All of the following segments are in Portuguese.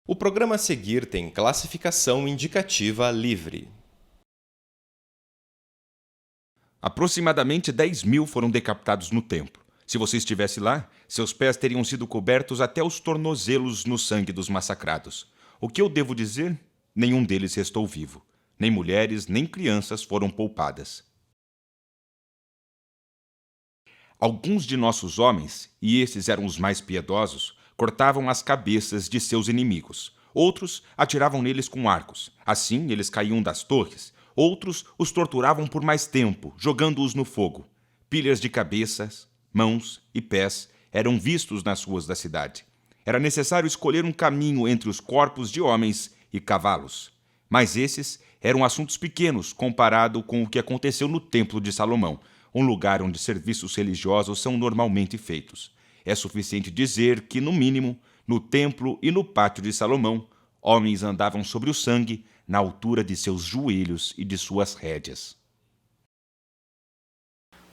O programa a seguir tem classificação indicativa livre. Aproximadamente 10.000 foram decapitados no templo. Se você estivesse lá, seus pés teriam sido cobertos até os tornozelos no sangue dos massacrados. O que eu devo dizer? Nenhum deles restou vivo. Nem mulheres, nem crianças foram poupadas. Alguns de nossos homens, e esses eram os mais piedosos, cortavam as cabeças de seus inimigos. Outros atiravam neles com arcos. Assim, eles caíam das torres. Outros os torturavam por mais tempo, jogando-os no fogo. Pilhas de cabeças, mãos e pés eram vistos nas ruas da cidade. Era necessário escolher um caminho entre os corpos de homens e cavalos. Mas esses eram assuntos pequenos comparado com o que aconteceu no Templo de Salomão, um lugar onde serviços religiosos são normalmente feitos. É suficiente dizer que, no mínimo, no templo e no pátio de Salomão, homens andavam sobre o sangue na altura de seus joelhos e de suas rédeas.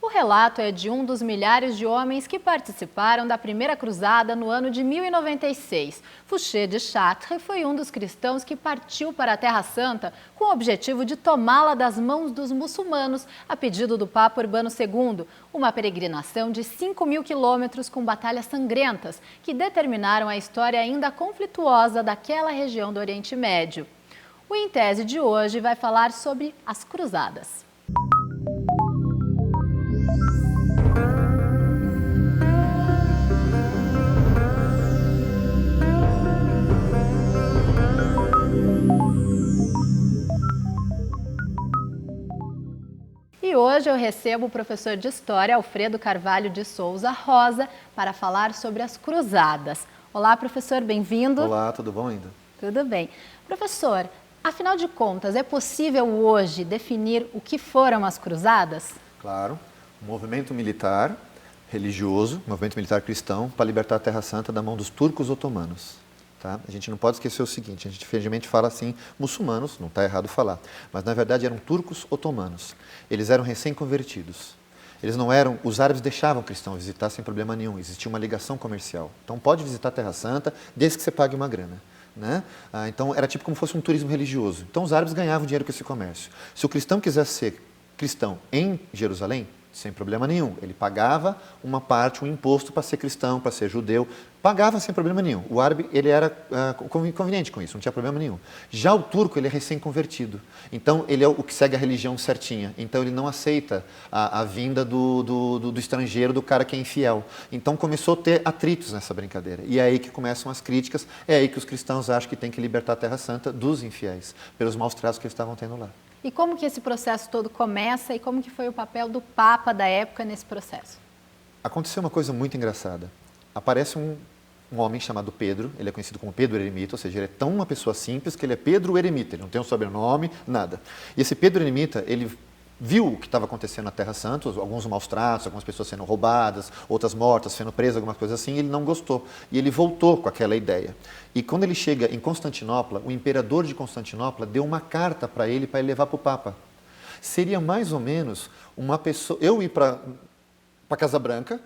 O relato é de um dos milhares de homens que participaram da primeira cruzada no ano de 1096. Fouché de Chartres foi um dos cristãos que partiu para a Terra Santa com o objetivo de tomá-la das mãos dos muçulmanos, a pedido do Papa Urbano II. Uma peregrinação de 5.000 quilômetros com batalhas sangrentas que determinaram a história ainda conflituosa daquela região do Oriente Médio. O Em Tese de hoje vai falar sobre as cruzadas. E hoje eu recebo o professor de História, Alfredo Carvalho de Souza Rosa, para falar sobre as cruzadas. Olá, professor, bem-vindo. Olá, tudo bom ainda? Tudo bem. Professor, afinal de contas, é possível hoje definir o que foram as cruzadas? Claro, um movimento militar religioso, um movimento militar cristão, para libertar a Terra Santa da mão dos turcos otomanos. Tá? A gente não pode esquecer o seguinte, a gente infelizmente fala assim, muçulmanos, não está errado falar, mas na verdade eram turcos otomanos. Eles eram recém-convertidos. Eles não eram, os árabes deixavam cristãos visitar sem problema nenhum, existia uma ligação comercial. Então pode visitar a Terra Santa desde que você pague uma grana. Né? Então era tipo como fosse um turismo religioso. Então os árabes ganhavam dinheiro com esse comércio. Se o cristão quisesse ser cristão em Jerusalém, sem problema nenhum. Ele pagava uma parte, um imposto para ser cristão, para ser judeu. Pagava sem problema nenhum. O árabe, ele era conveniente com isso, não tinha problema nenhum. Já o turco, ele é recém-convertido. Então, ele é o que segue a religião certinha. Então, ele não aceita a vinda do estrangeiro, do cara que é infiel. Então, começou a ter atritos nessa brincadeira. E é aí que começam as críticas, é aí que os cristãos acham que tem que libertar a Terra Santa dos infiéis, pelos maus tratos que eles estavam tendo lá. E como que esse processo todo começa e como que foi o papel do Papa da época nesse processo? Aconteceu uma coisa muito engraçada. Aparece um homem chamado Pedro, ele é conhecido como Pedro Eremita, ou seja, ele é tão uma pessoa simples que ele é Pedro Eremita, ele não tem um sobrenome, nada. E esse Pedro Eremita, ele viu o que estava acontecendo na Terra Santa, alguns maus tratos, algumas pessoas sendo roubadas, outras mortas, sendo presas, algumas coisas assim, ele não gostou. E ele voltou com aquela ideia. E quando ele chega em Constantinopla, o imperador de Constantinopla deu uma carta para ele levar para o Papa. Seria mais ou menos uma pessoa, eu ir para a Casa Branca,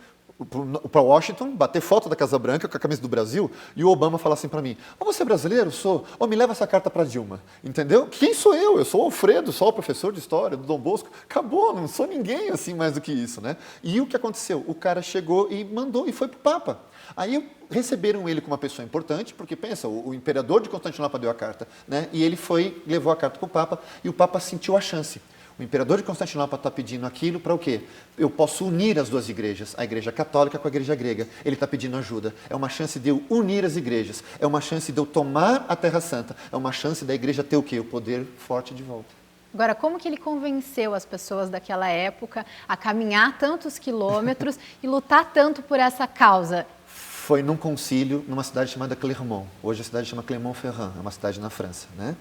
para Washington, bater foto da Casa Branca com a camisa do Brasil, e o Obama falar assim para mim, você é brasileiro? Sou. Me leva essa carta para Dilma. Entendeu? Quem sou eu? Eu sou o Alfredo, sou o professor de História do Dom Bosco. Acabou, não sou ninguém assim mais do que isso, né? E o que aconteceu? O cara chegou e mandou, e foi para o Papa. Aí receberam ele como uma pessoa importante, porque pensa, o imperador de Constantinopla deu a carta, né? E ele levou a carta para o Papa, e o Papa sentiu a chance. O imperador de Constantinopla está pedindo aquilo para o quê? Eu posso unir as duas igrejas, a igreja católica com a igreja grega. Ele está pedindo ajuda. É uma chance de eu unir as igrejas. É uma chance de eu tomar a Terra Santa. É uma chance da igreja ter o quê? O poder forte de volta. Agora, como que ele convenceu as pessoas daquela época a caminhar tantos quilômetros e lutar tanto por essa causa? Foi num concílio numa cidade chamada Clermont. Hoje a cidade chama Clermont-Ferrand, é uma cidade na França, né?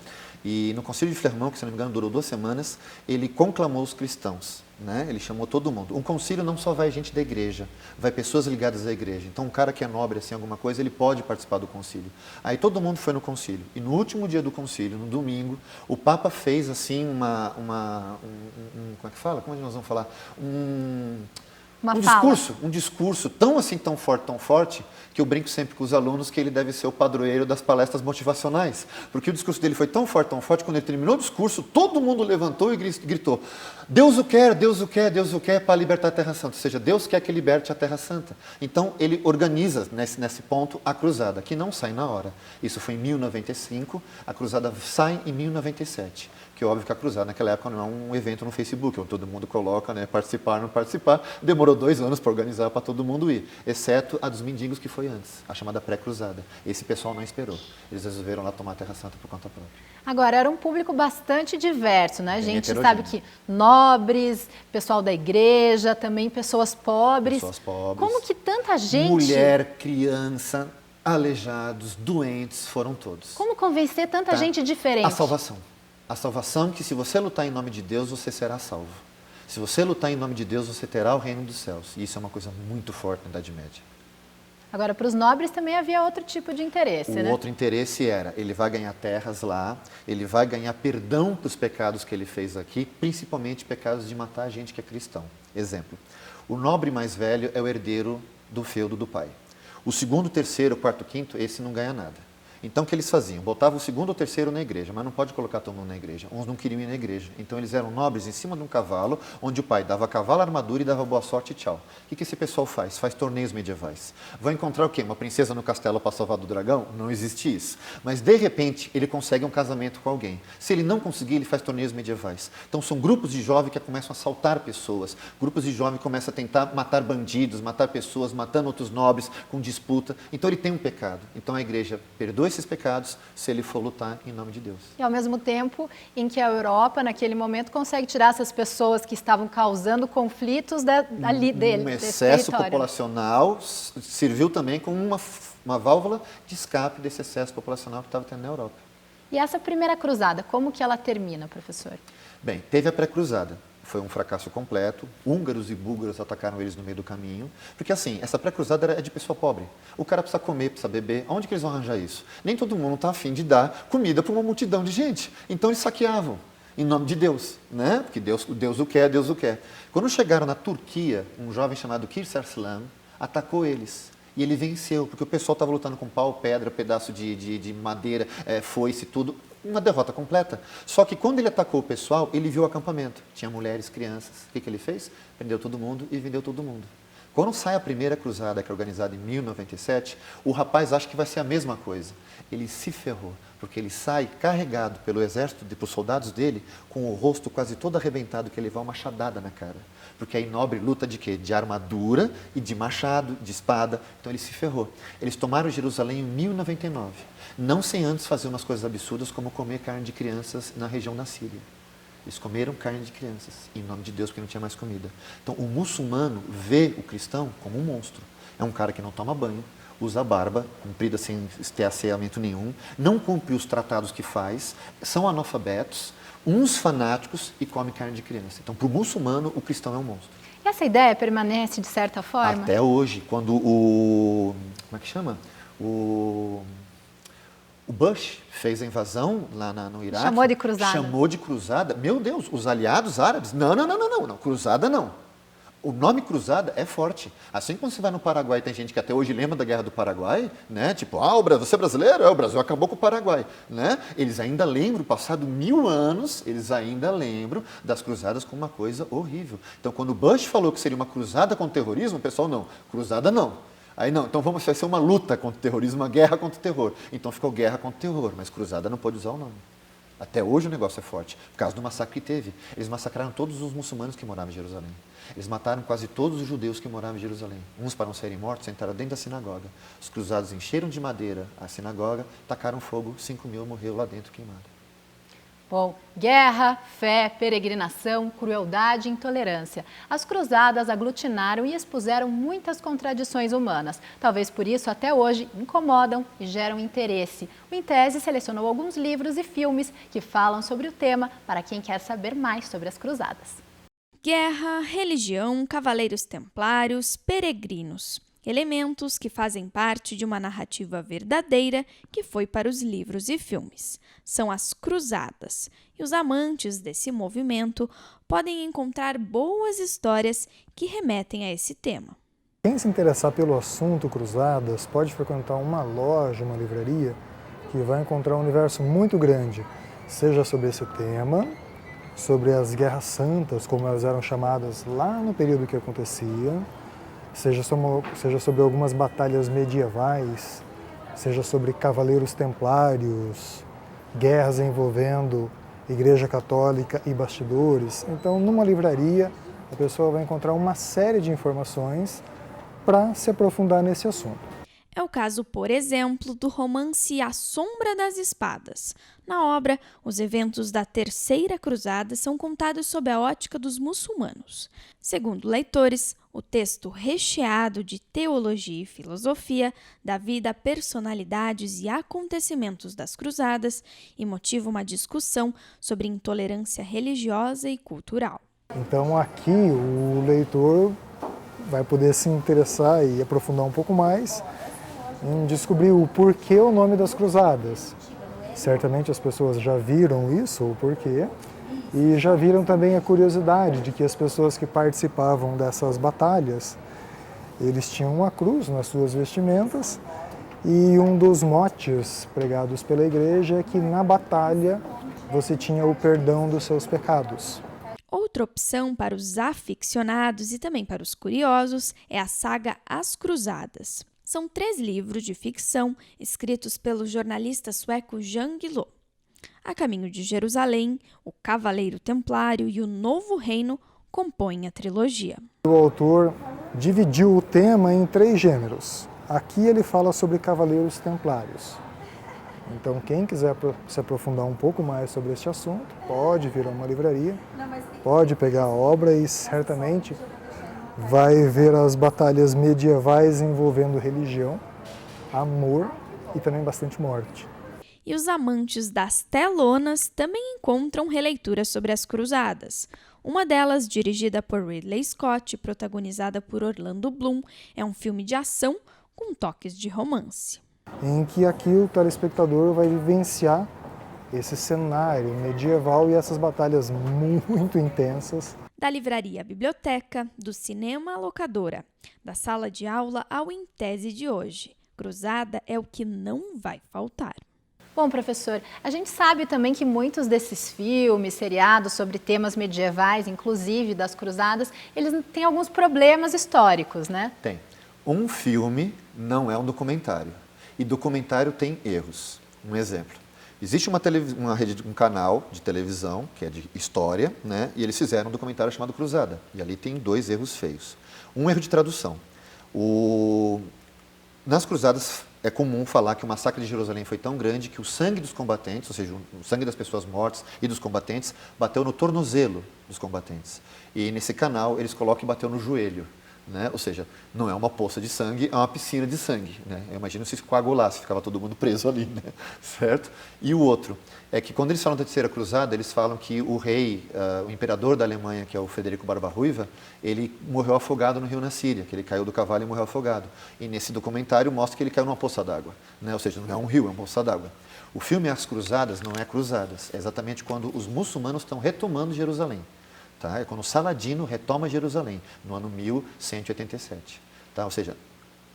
E no concílio de Clermont, que se não me engano durou 2 semanas, ele conclamou os cristãos, né? Ele chamou todo mundo. Um concílio não só vai gente da igreja, vai pessoas ligadas à igreja. Então um cara que é nobre, assim, alguma coisa, ele pode participar do concílio. Aí todo mundo foi no concílio. E no último dia do concílio, no domingo, o Papa fez assim como é que fala? Como nós vamos falar? Uma fala. Um discurso tão assim, tão forte, que eu brinco sempre com os alunos que ele deve ser o padroeiro das palestras motivacionais. Porque o discurso dele foi tão forte, quando ele terminou o discurso, todo mundo levantou e gritou: Deus o quer, Deus o quer, Deus o quer para libertar a Terra Santa. Ou seja, Deus quer que liberte a Terra Santa. Então, ele organiza, nesse ponto, a cruzada, que não sai na hora. Isso foi em 1095, a cruzada sai em 1097. Que é óbvio que a cruzada naquela época não é um evento no Facebook, onde todo mundo coloca, né, participar, não participar. Demorou 2 anos para organizar, para todo mundo ir, exceto a dos mendigos, que foi antes, a chamada pré-cruzada. Esse pessoal não esperou, eles resolveram lá tomar a Terra Santa por conta própria. Agora, era um público bastante diverso, né? A Bem gente heterogêneo. sabe que nobres, pessoal da igreja, também pessoas pobres. Pessoas pobres. Como que tanta gente... Mulher, criança, aleijados, doentes, foram todos. Como convencer tanta Tá? gente diferente? A salvação. A salvação que, se você lutar em nome de Deus, você será salvo. Se você lutar em nome de Deus, você terá o reino dos céus. E isso é uma coisa muito forte na Idade Média. Agora, para os nobres também havia outro tipo de interesse, O né? outro interesse era, ele vai ganhar terras lá, ele vai ganhar perdão para os pecados que ele fez aqui, principalmente pecados de matar gente que é cristão. Exemplo, o nobre mais velho é o herdeiro do feudo do pai. O segundo, terceiro, quarto, quinto, esse não ganha nada. Então, o que eles faziam? Botavam o segundo ou terceiro na igreja, mas não pode colocar todo mundo na igreja. Uns não queriam ir na igreja. Então, eles eram nobres em cima de um cavalo, onde o pai dava cavalo, armadura e dava boa sorte e tchau. O que esse pessoal faz? Faz torneios medievais. Vai encontrar o quê? Uma princesa no castelo para salvar do dragão? Não existe isso. Mas, de repente, ele consegue um casamento com alguém. Se ele não conseguir, ele faz torneios medievais. Então, são grupos de jovens que começam a assaltar pessoas. Grupos de jovens começam a tentar matar bandidos, matar pessoas, matando outros nobres, com disputa. Então, ele tem um pecado. Então, a igreja perdoa esses pecados se ele for lutar em nome de Deus. E ao mesmo tempo em que a Europa, naquele momento, consegue tirar essas pessoas que estavam causando conflitos dali dele. Um desse excesso território. populacional serviu também como uma válvula de escape desse excesso populacional que estava tendo na Europa. E essa primeira cruzada, como que ela termina, professor? Bem, teve a pré-cruzada. Foi um fracasso completo. Húngaros e búlgaros atacaram eles no meio do caminho. Porque, assim, essa pré-cruzada é de pessoa pobre. O cara precisa comer, precisa beber. Onde que eles vão arranjar isso? Nem todo mundo está afim de dar comida para uma multidão de gente. Então, eles saqueavam, em nome de Deus, né? Porque Deus o quer, Deus o quer. Quando chegaram na Turquia, um jovem chamado Kirse Arslan atacou eles. E ele venceu, porque o pessoal estava lutando com pau, pedra, pedaço de madeira, foice, tudo. Uma derrota completa. Só que quando ele atacou o pessoal, ele viu o acampamento. Tinha mulheres, crianças. O que ele fez? Prendeu todo mundo e vendeu todo mundo. Quando sai a primeira cruzada, que é organizada em 1097, o rapaz acha que vai ser a mesma coisa. Ele se ferrou, porque ele sai carregado pelo exército, pelos soldados dele, com o rosto quase todo arrebentado, que ele levou uma machadada na cara. Porque aí nobre luta de quê? De armadura e de machado, de espada. Então ele se ferrou. Eles tomaram Jerusalém em 1099. Não sem antes fazer umas coisas absurdas, como comer carne de crianças na região da Síria. Eles comeram carne de crianças, em nome de Deus, porque não tinha mais comida. Então, o muçulmano vê o cristão como um monstro. É um cara que não toma banho, usa barba, comprida sem ter asseamento nenhum, não cumpre os tratados que faz, são analfabetos, uns fanáticos e come carne de criança. Então, para o muçulmano, o cristão é um monstro. Essa ideia permanece de certa forma? Até hoje, quando o... como é que chama? O Bush fez a invasão lá no Iraque. Chamou de cruzada. Chamou de cruzada. Meu Deus, os aliados árabes. Não, cruzada não. O nome cruzada é forte. Assim como você vai no Paraguai, tem gente que até hoje lembra da Guerra do Paraguai, né? Tipo, você é brasileiro? O Brasil acabou com o Paraguai, né? Eles ainda lembram, passado 1000 anos, eles ainda lembram das cruzadas como uma coisa horrível. Então, quando o Bush falou que seria uma cruzada contra o terrorismo, o pessoal, não, cruzada não. Aí não, então vai ser uma luta contra o terrorismo, uma guerra contra o terror. Então ficou guerra contra o terror, mas cruzada não pode usar o nome. Até hoje o negócio é forte, por causa do massacre que teve. Eles massacraram todos os muçulmanos que moravam em Jerusalém. Eles mataram quase todos os judeus que moravam em Jerusalém. Uns, para não serem mortos, entraram dentro da sinagoga. Os cruzados encheram de madeira a sinagoga, tacaram fogo, 5.000 morreram lá dentro queimados. Bom, guerra, fé, peregrinação, crueldade e intolerância. As cruzadas aglutinaram e expuseram muitas contradições humanas. Talvez por isso, até hoje, incomodam e geram interesse. O Em Tese selecionou alguns livros e filmes que falam sobre o tema para quem quer saber mais sobre as cruzadas. Guerra, religião, cavaleiros templários, peregrinos. elementos que fazem parte de uma narrativa verdadeira que foi para os livros e filmes. São as cruzadas, e os amantes desse movimento podem encontrar boas histórias que remetem a esse tema. Quem se interessar pelo assunto cruzadas pode frequentar uma loja, uma livraria, que vai encontrar um universo muito grande, seja sobre esse tema, sobre as guerras santas, como elas eram chamadas lá no período que acontecia, seja sobre algumas batalhas medievais, seja sobre cavaleiros templários, guerras envolvendo Igreja Católica e bastidores. Então, numa livraria, a pessoa vai encontrar uma série de informações para se aprofundar nesse assunto. É o caso, por exemplo, do romance A Sombra das Espadas. Na obra, os eventos da Terceira Cruzada são contados sob a ótica dos muçulmanos. Segundo leitores, o texto recheado de teologia e filosofia dá vida a personalidades e acontecimentos das cruzadas e motiva uma discussão sobre intolerância religiosa e cultural. Então aqui o leitor vai poder se interessar e aprofundar um pouco mais em descobrir o porquê o nome das cruzadas. Certamente as pessoas já viram isso, o porquê, e já viram também a curiosidade de que as pessoas que participavam dessas batalhas, eles tinham uma cruz nas suas vestimentas, e um dos motes pregados pela igreja é que na batalha você tinha o perdão dos seus pecados. Outra opção para os aficionados e também para os curiosos é a saga As Cruzadas. São 3 livros de ficção escritos pelo jornalista sueco Jan Guillou. A Caminho de Jerusalém, O Cavaleiro Templário e O Novo Reino compõem a trilogia. O autor dividiu o tema em 3 gêneros. Aqui ele fala sobre cavaleiros templários. Então quem quiser se aprofundar um pouco mais sobre este assunto, pode vir a uma livraria, pode pegar a obra e certamente vai ver as batalhas medievais envolvendo religião, amor e também bastante morte. E os amantes das telonas também encontram releituras sobre as cruzadas. Uma delas, dirigida por Ridley Scott e protagonizada por Orlando Bloom, é um filme de ação com toques de romance. Em que aqui o telespectador vai vivenciar esse cenário medieval e essas batalhas muito intensas. Da livraria à biblioteca, do cinema à locadora, da sala de aula ao Em Tese de hoje. Cruzada é o que não vai faltar. Bom, professor, a gente sabe também que muitos desses filmes, seriados sobre temas medievais, inclusive das cruzadas, eles têm alguns problemas históricos, né? Tem. Um filme não é um documentário. E documentário tem erros. Um exemplo. Existe um canal de televisão, que é de história, né? E eles fizeram um documentário chamado Cruzada. E ali tem 2 erros feios. Um erro de tradução. Nas cruzadas é comum falar que o massacre de Jerusalém foi tão grande que o sangue dos combatentes, ou seja, o sangue das pessoas mortas e dos combatentes, bateu no tornozelo dos combatentes. E nesse canal eles colocam e bateu no joelho. Né? Ou seja, não é uma poça de sangue, é uma piscina de sangue. Né? Eu imagino se coagulasse, ficava todo mundo preso ali, né? Certo? E o outro é que quando eles falam da Terceira Cruzada, eles falam que o rei, o imperador da Alemanha, que é o Frederico Barba-Ruiva, ele morreu afogado no rio na Síria, que ele caiu do cavalo e morreu afogado. E nesse documentário mostra que ele caiu numa poça d'água. Né? Ou seja, não é um rio, é uma poça d'água. O filme As Cruzadas não é Cruzadas, é exatamente quando os muçulmanos estão retomando Jerusalém. Tá? É quando Saladino retoma Jerusalém, no ano 1187. Tá? Ou seja,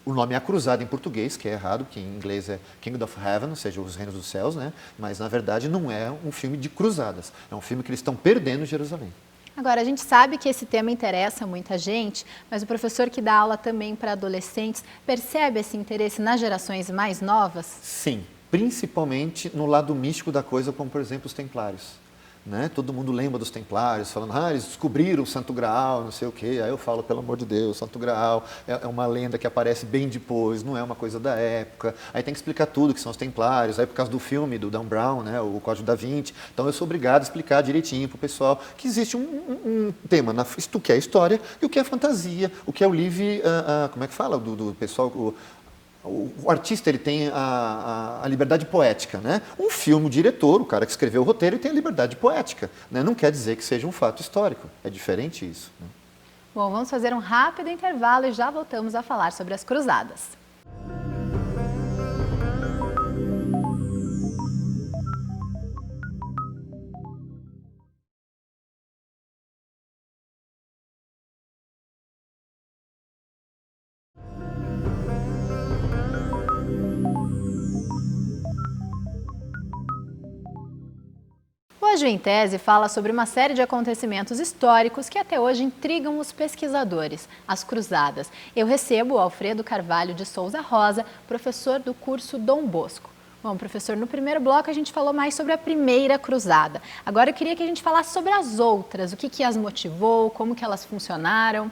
o nome é A Cruzada em português, que é errado, que em inglês é Kingdom of Heaven, ou seja, os reinos dos céus, né? Mas na verdade não é um filme de cruzadas, é um filme que eles estão perdendo Jerusalém. Agora, a gente sabe que esse tema interessa muita gente, mas o professor que dá aula também para adolescentes percebe esse interesse nas gerações mais novas? Sim, principalmente no lado místico da coisa, como por exemplo os templários. Né? Todo mundo lembra dos templários, falando, eles descobriram o Santo Graal, não sei o quê. Aí eu falo, pelo amor de Deus, Santo Graal é uma lenda que aparece bem depois, não é uma coisa da época. Aí tem que explicar tudo que são os templários, aí por causa do filme do Dan Brown, né, o Código da Vinci. Então eu sou obrigado a explicar direitinho para o pessoal que existe um tema, o que é história e o que é fantasia, o que é o livre, como é que fala, do pessoal... O artista ele tem a liberdade poética, né? Um filme, o diretor, o cara que escreveu o roteiro, ele tem a liberdade poética, né? Não quer dizer que seja um fato histórico, é diferente isso. Né? Bom, vamos fazer um rápido intervalo e já voltamos a falar sobre as cruzadas. Hoje o Em Tese fala sobre uma série de acontecimentos históricos que até hoje intrigam os pesquisadores, as cruzadas. Eu recebo o Alfredo Carvalho de Souza Rosa, professor do curso Dom Bosco. Bom, professor, no primeiro bloco a gente falou mais sobre a primeira cruzada. Agora eu queria que a gente falasse sobre as outras, o que as motivou, como que elas funcionaram.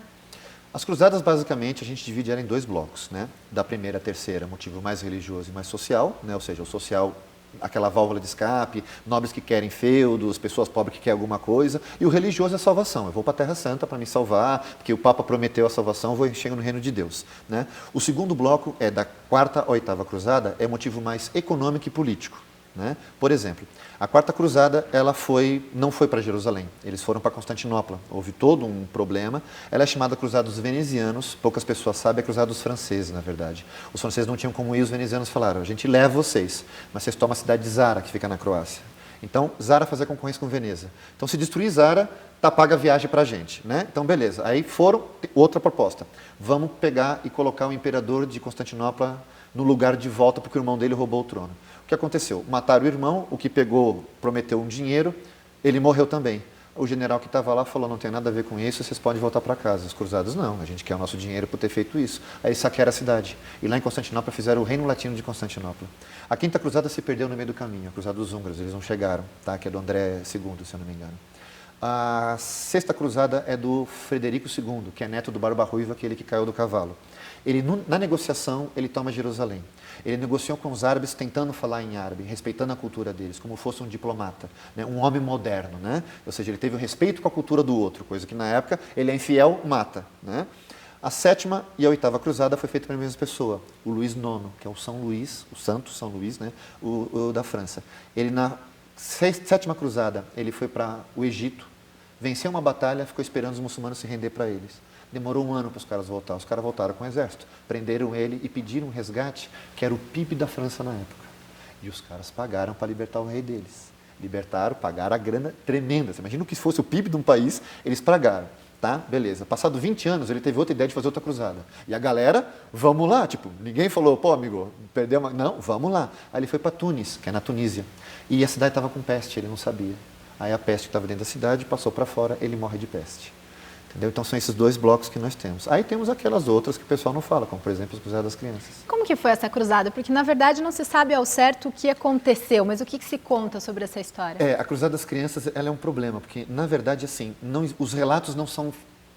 As cruzadas, basicamente, a gente divide ela em dois blocos, né? Da primeira à terceira, motivo mais religioso e mais social, né? Ou seja, o social, aquela válvula de escape, nobres que querem feudos, pessoas pobres que querem alguma coisa, e o religioso é a salvação. Eu vou para a Terra Santa para me salvar, porque o Papa prometeu a salvação, eu vou chegando no reino de Deus, né? O segundo bloco é da quarta à oitava cruzada, é motivo mais econômico e político, né? Por exemplo, a quarta cruzada não foi para Jerusalém, eles foram para Constantinopla, houve todo um problema. Ela é chamada cruzada dos venezianos, poucas pessoas sabem, é cruzada dos franceses, na verdade. Os franceses não tinham como ir, os venezianos falaram, a gente leva vocês, mas vocês tomam a cidade de Zara, que fica na Croácia. Então, Zara fazia concorrência com Veneza. Então, se destruir Zara, tá paga a viagem para a gente, né? Então, beleza. Aí outra proposta, vamos pegar e colocar o imperador de Constantinopla no lugar de volta, porque o irmão dele roubou o trono. O que aconteceu? Mataram o irmão, o que pegou, prometeu um dinheiro, ele morreu também. O general que estava lá falou, não tem nada a ver com isso, vocês podem voltar para casa. Os cruzados, não, a gente quer o nosso dinheiro por ter feito isso. Aí saquearam a cidade. E lá em Constantinopla fizeram o Reino Latino de Constantinopla. A quinta cruzada se perdeu no meio do caminho, a cruzada dos húngaros, eles não chegaram, tá? Que é do André II, se eu não me engano. A sexta cruzada é do Frederico II, que é neto do Barba Ruiva, aquele que caiu do cavalo. Ele, na negociação, ele toma Jerusalém. Ele negociou com os árabes tentando falar em árabe, respeitando a cultura deles, como fosse um diplomata, né? Um homem moderno, né? Ou seja, ele teve o respeito com a cultura do outro, coisa que na época ele é infiel, mata, né? A sétima e a oitava cruzada foi feita pela mesma pessoa, o Luís IX, que é o São Luís, o Santo São Luís, né? o da França. Ele na sétima cruzada, ele foi para o Egito, venceu uma batalha, ficou esperando os muçulmanos se render para eles. Demorou um ano para os caras voltar. Os caras voltaram com o exército, prenderam ele e pediram um resgate, que era o PIB da França na época. E os caras pagaram para libertar o rei deles. Libertaram, pagaram a grana tremenda. Você imagina que se fosse o PIB de um país, eles pagaram. Tá? Beleza. Passado 20 anos, ele teve outra ideia de fazer outra cruzada. E a galera, vamos lá. Tipo, ninguém falou, pô, amigo, perdeu uma... Não, vamos lá. Aí ele foi para Tunis, que é na Tunísia. E a cidade estava com peste, ele não sabia. Aí a peste que estava dentro da cidade passou para fora, ele morre de peste. Entendeu? Então são esses dois blocos que nós temos. Aí temos aquelas outras que o pessoal não fala, como por exemplo as cruzadas das crianças. Como que foi essa cruzada? Porque na verdade não se sabe ao certo o que aconteceu, mas o que se conta sobre essa história? A cruzada das crianças ela é um problema, porque na verdade assim, os relatos não são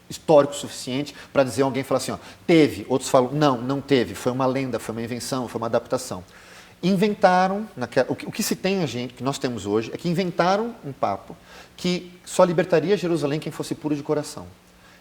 históricos o suficiente para dizer alguém falar assim, ó, teve, outros falam, não teve, foi uma lenda, foi uma invenção, foi uma adaptação. Inventaram, o que se tem, que nós temos hoje, é que inventaram um papo que só libertaria Jerusalém quem fosse puro de coração.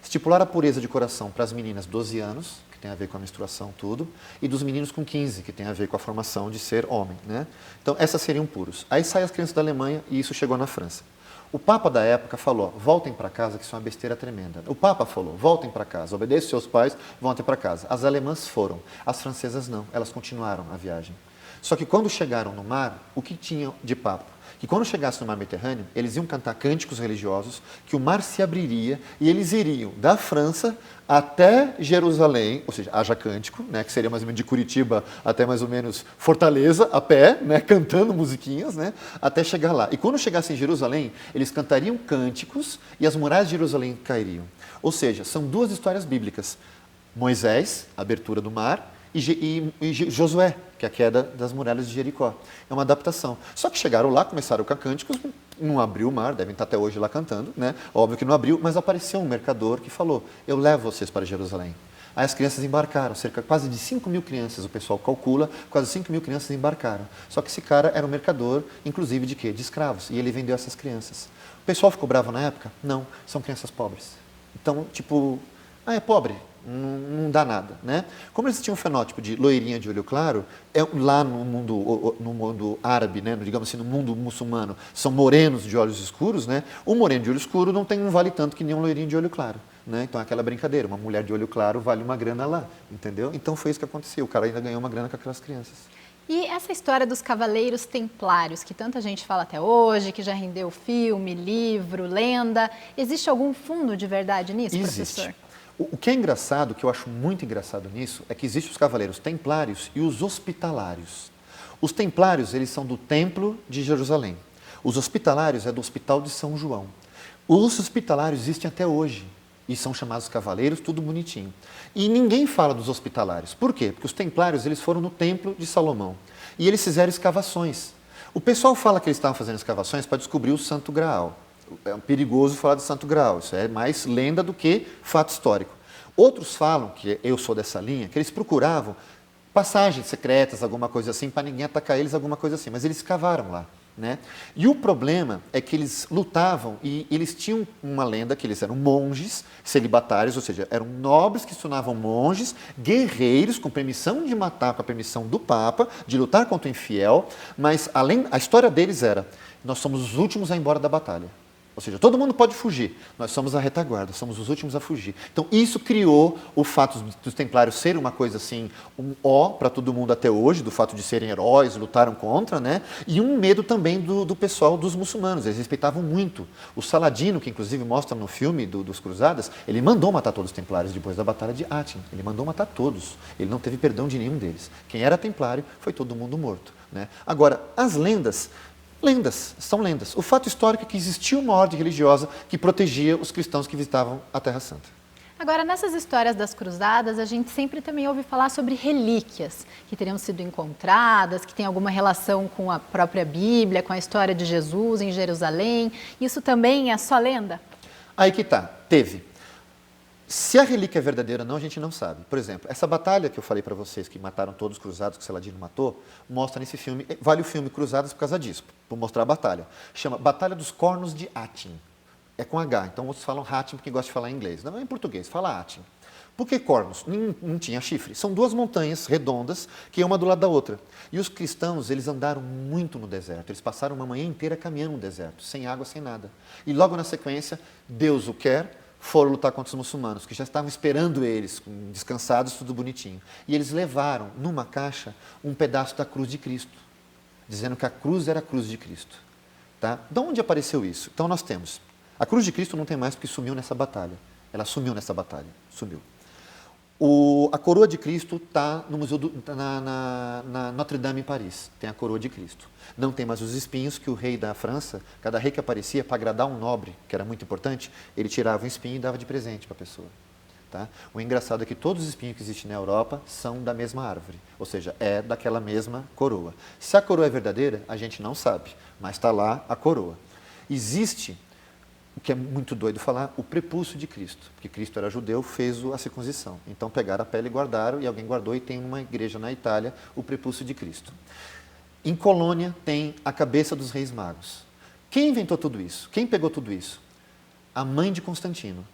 Estipularam a pureza de coração para as meninas 12 anos, que tem a ver com a menstruação, tudo, e dos meninos com 15, que tem a ver com a formação de ser homem, né? Então, essas seriam puros. Aí saem as crianças da Alemanha e isso chegou na França. O Papa da época falou, voltem para casa, que isso é uma besteira tremenda. O Papa falou, voltem para casa, obedeçam seus pais, voltem para casa. As alemãs foram, as francesas não, elas continuaram a viagem. Só que quando chegaram no mar, o que tinha de papo? Que quando chegasse no mar Mediterrâneo, eles iam cantar cânticos religiosos, que o mar se abriria e eles iriam da França até Jerusalém, ou seja, haja cântico, né, que seria mais ou menos de Curitiba até mais ou menos Fortaleza, a pé, né, cantando musiquinhas, né, até chegar lá. E quando chegassem em Jerusalém, eles cantariam cânticos e as muralhas de Jerusalém cairiam. Ou seja, são duas histórias bíblicas. Moisés, a abertura do mar, e Josué, que é a queda das muralhas de Jericó. É uma adaptação. Só que chegaram lá, começaram com cânticos, não abriu o mar, devem estar até hoje lá cantando, né? Óbvio que não abriu, mas apareceu um mercador que falou, eu levo vocês para Jerusalém. Aí as crianças embarcaram, quase de 5 mil crianças, o pessoal calcula, quase 5 mil crianças embarcaram. Só que esse cara era um mercador, inclusive de quê? De escravos, e ele vendeu essas crianças. O pessoal ficou bravo na época? Não, são crianças pobres. Então, tipo, é pobre, não dá nada, né? Como eles tinham um fenótipo de loirinha de olho claro, lá no mundo árabe, né, digamos assim, no mundo muçulmano, são morenos de olhos escuros, né? O moreno de olho escuro não vale tanto que nem um loirinho de olho claro, né? Então é aquela brincadeira, uma mulher de olho claro vale uma grana lá, entendeu? Então foi isso que aconteceu, o cara ainda ganhou uma grana com aquelas crianças. E essa história dos Cavaleiros Templários, que tanta gente fala até hoje, que já rendeu filme, livro, lenda, existe algum fundo de verdade nisso, professor? O que é engraçado, o que eu acho muito engraçado nisso, é que existem os Cavaleiros Templários e os Hospitalários. Os Templários, eles são do Templo de Jerusalém. Os Hospitalários é do Hospital de São João. Os Hospitalários existem até hoje e são chamados Cavaleiros, tudo bonitinho. E ninguém fala dos Hospitalários. Por quê? Porque os Templários, eles foram no Templo de Salomão e eles fizeram escavações. O pessoal fala que eles estavam fazendo escavações para descobrir o Santo Graal. É perigoso falar do Santo Graal, isso é mais lenda do que fato histórico. Outros falam, que eu sou dessa linha, que eles procuravam passagens secretas, alguma coisa assim, para ninguém atacar eles, alguma coisa assim, mas eles cavaram lá, né? E o problema é que eles lutavam e eles tinham uma lenda que eles eram monges celibatários, ou seja, eram nobres que se tornavam monges, guerreiros, com permissão de matar, com a permissão do Papa, de lutar contra o infiel, mas a história deles era, nós somos os últimos a ir embora da batalha. Ou seja, todo mundo pode fugir, nós somos a retaguarda, somos os últimos a fugir. Então, isso criou o fato dos templários serem uma coisa assim, um ó para todo mundo até hoje, do fato de serem heróis, lutaram contra, né? E um medo também do pessoal dos muçulmanos, eles respeitavam muito. O Saladino, que inclusive mostra no filme dos Cruzadas, ele mandou matar todos os templários depois da Batalha de Hattin, ele mandou matar todos, ele não teve perdão de nenhum deles. Quem era templário foi todo mundo morto, né? Agora, as lendas são lendas. O fato histórico é que existia uma ordem religiosa que protegia os cristãos que visitavam a Terra Santa. Agora, nessas histórias das cruzadas, a gente sempre também ouve falar sobre relíquias que teriam sido encontradas, que têm alguma relação com a própria Bíblia, com a história de Jesus em Jerusalém. Isso também é só lenda? Aí que tá, teve. Se a relíquia é verdadeira ou não, a gente não sabe. Por exemplo, essa batalha que eu falei para vocês, que mataram todos os cruzados, que Saladino matou, mostra nesse filme, vale o filme Cruzadas por causa disso, por mostrar a batalha. Chama Batalha dos Cornos de Hattin. É com H, então outros falam Hattin porque gostam de falar em inglês. Não é em português, fala Hattin. Por que cornos? Não tinha chifre. São duas montanhas redondas, que é uma do lado da outra. E os cristãos, eles andaram muito no deserto. Eles passaram uma manhã inteira caminhando no deserto, sem água, sem nada. E logo na sequência, Deus o quer, foram lutar contra os muçulmanos, que já estavam esperando eles, descansados, tudo bonitinho. E eles levaram, numa caixa, um pedaço da cruz de Cristo, dizendo que a cruz era a cruz de Cristo. Tá? De onde apareceu isso? Então nós temos, a cruz de Cristo não tem mais porque sumiu nessa batalha. Ela sumiu nessa batalha, sumiu. A coroa de Cristo está no museu na Notre Dame em Paris, tem a coroa de Cristo. Não tem mais os espinhos que o rei da França, cada rei que aparecia, para agradar um nobre, que era muito importante, ele tirava um espinho e dava de presente para a pessoa. Tá? O engraçado é que todos os espinhos que existem na Europa são da mesma árvore, ou seja, é daquela mesma coroa. Se a coroa é verdadeira, a gente não sabe, mas está lá a coroa. Existe, o que é muito doido falar, o prepúcio de Cristo, porque Cristo era judeu, fez a circuncisão. Então pegaram a pele e guardaram, e alguém guardou, e tem uma igreja na Itália, o prepúcio de Cristo. Em Colônia tem a cabeça dos reis magos. Quem inventou tudo isso? Quem pegou tudo isso? A mãe de Constantino.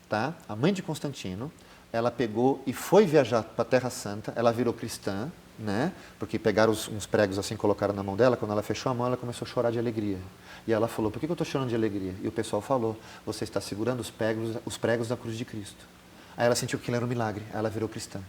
Tá? A mãe de Constantino, ela pegou e foi viajar para a Terra Santa, ela virou cristã, né? Porque pegaram uns pregos assim, colocaram na mão dela, quando ela fechou a mão, ela começou a chorar de alegria. E ela falou, por que eu estou chorando de alegria? E o pessoal falou, você está segurando os pregos da cruz de Cristo. Aí ela sentiu que aquilo era um milagre, aí ela virou cristã.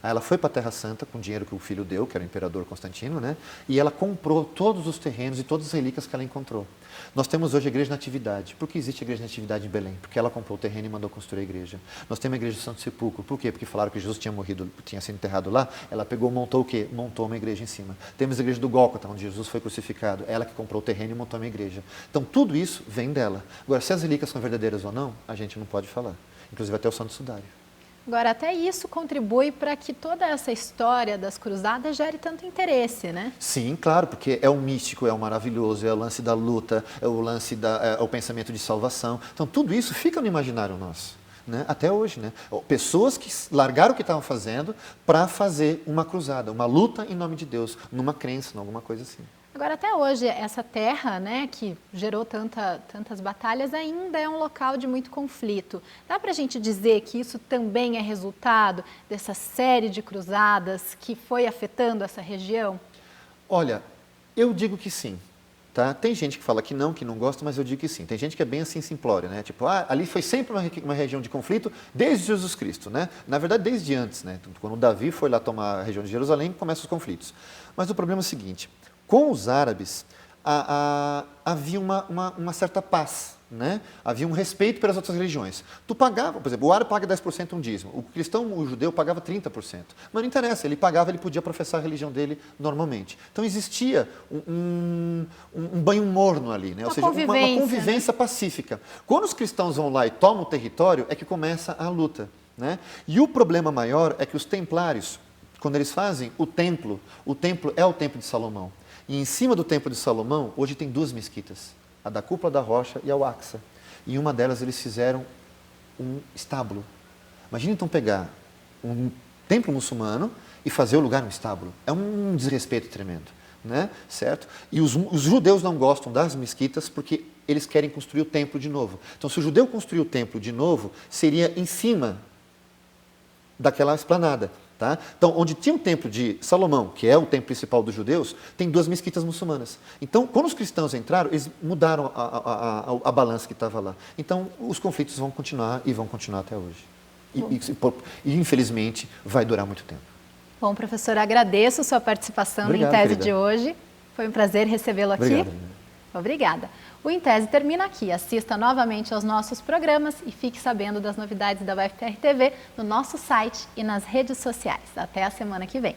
Aí ela foi para a Terra Santa com o dinheiro que o filho deu, que era o imperador Constantino, né? E ela comprou todos os terrenos e todas as relíquias que ela encontrou. Nós temos hoje a Igreja Natividade. Por que existe a Igreja Natividade em Belém? Porque ela comprou o terreno e mandou construir a igreja. Nós temos a Igreja do Santo Sepulcro. Por quê? Porque falaram que Jesus tinha morrido, tinha sido enterrado lá. Ela pegou, montou o quê? Montou uma igreja em cima. Temos a Igreja do Gólgota, onde Jesus foi crucificado. Ela que comprou o terreno e montou uma igreja. Então, tudo isso vem dela. Agora, se as relíquias são verdadeiras ou não, a gente não pode falar. Inclusive até o Santo Sudário. Agora, até isso contribui para que toda essa história das cruzadas gere tanto interesse, né? Sim, claro, porque é o místico, é o maravilhoso, é o lance da luta, é o lance é o pensamento de salvação. Então, tudo isso fica no imaginário nosso, né? Até hoje, né? Pessoas que largaram o que estavam fazendo para fazer uma cruzada, uma luta em nome de Deus, numa crença, em alguma coisa assim. Agora, até hoje, essa terra, né, que gerou tantas batalhas, ainda é um local de muito conflito. Dá para a gente dizer que isso também é resultado dessa série de cruzadas que foi afetando essa região? Olha, eu digo que sim. Tá? Tem gente que fala que não gosta, mas eu digo que sim. Tem gente que é bem assim simplória, né? Tipo, ali foi sempre uma região de conflito desde Jesus Cristo, né? Na verdade, desde antes, né? Quando Davi foi lá tomar a região de Jerusalém, começam os conflitos. Mas o problema é o seguinte, com os árabes, havia uma certa paz, né? Havia um respeito pelas outras religiões. Tu pagava, por exemplo, o árabe paga 10% um dízimo, o cristão, o judeu pagava 30%. Mas não interessa, ele pagava, ele podia professar a religião dele normalmente. Então existia um banho morno ali, né? Ou seja, uma convivência pacífica. Quando os cristãos vão lá e tomam o território, é que começa a luta, né? E o problema maior é que os templários, quando eles fazem o templo é o templo de Salomão. E em cima do templo de Salomão, hoje tem 2 mesquitas, a da Cúpula da Rocha e a Al-Aqsa. E em uma delas eles fizeram um estábulo. Imagina então pegar um templo muçulmano e fazer o lugar um estábulo. É um desrespeito tremendo, né? Certo? E os judeus não gostam das mesquitas porque eles querem construir o templo de novo. Então, se o judeu construir o templo de novo, seria em cima daquela esplanada. Tá? Então, onde tinha o templo de Salomão, que é o templo principal dos judeus, tem 2 mesquitas muçulmanas. Então, quando os cristãos entraram, eles mudaram a balança que estava lá. Então, os conflitos vão continuar e vão continuar até hoje. E infelizmente, vai durar muito tempo. Bom, professor, agradeço sua participação no Em Tese de hoje. Foi um prazer recebê-lo aqui. Obrigado. Obrigada. O Em Tese termina aqui. Assista novamente aos nossos programas e fique sabendo das novidades da UFPR TV no nosso site e nas redes sociais. Até a semana que vem.